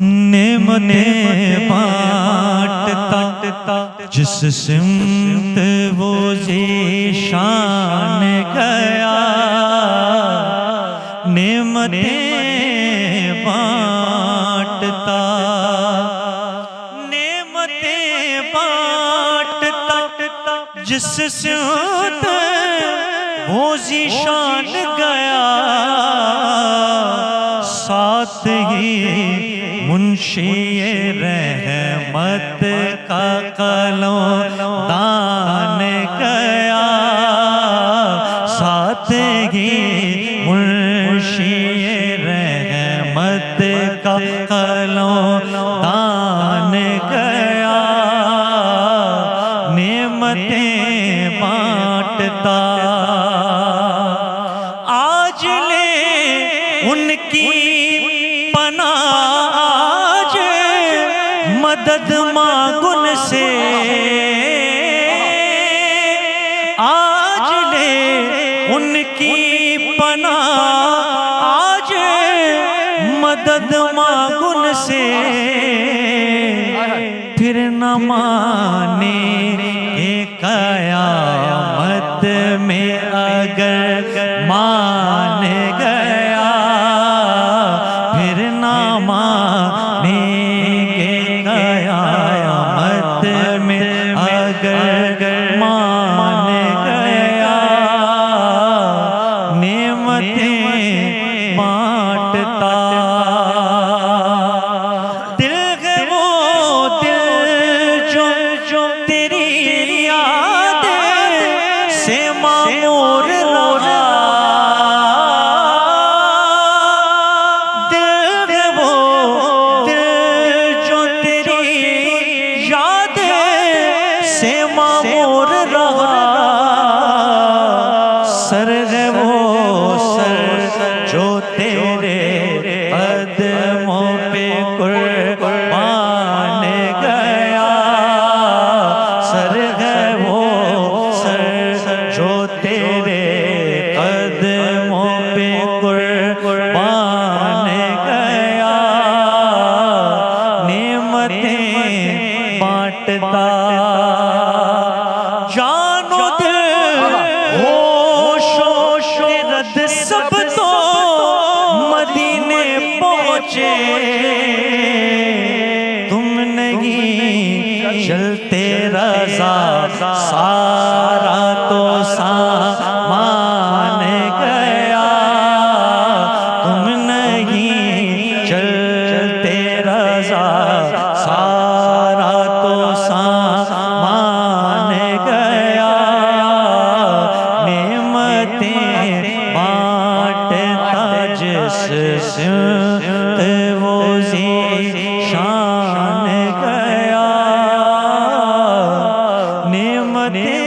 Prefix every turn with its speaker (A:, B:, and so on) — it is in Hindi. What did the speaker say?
A: नेमतें बांटता जिस सिमत वो ज़ीशान गया। नेमतें बांटता, नेमतें बांटता जिस सिमत वो ज़ीशान गया। साथ ही मुंशी रहमत का कलम दान गया। साथ ही मुंशी रहमत का कलम दान गया। नेमतें बांटता आज ले उनकी पनाज मदद मांगुन से। आज ले उनकी पनाज आज मदद मांगुन से। फिर न माने क़यामत में अगर मान गया। फिर न मानेंगे क़यामत में अगर मान गया। नेमतें बांटता दिल है वो दिल जो तेरी याद से मामूर रहा। दिल है वो दिल जो तेरी याद से मामूर रहा। सर है वो सर जो तेरे कदमों पे कुर्बान गया। सर है वो सर जो तेरे कदमों पे कुर्बान गया। नेमतें बांटता जानो दिल होशो रद सब तो मदीने पहुँचे। तुम नहीं चलते रज़ा सारा तो सामान गया। तुम नहीं चलते रज़ा सारा तो सामान गया। नेमतें बांटता जिस सिमत वो ज़ीशान गया। नेमतें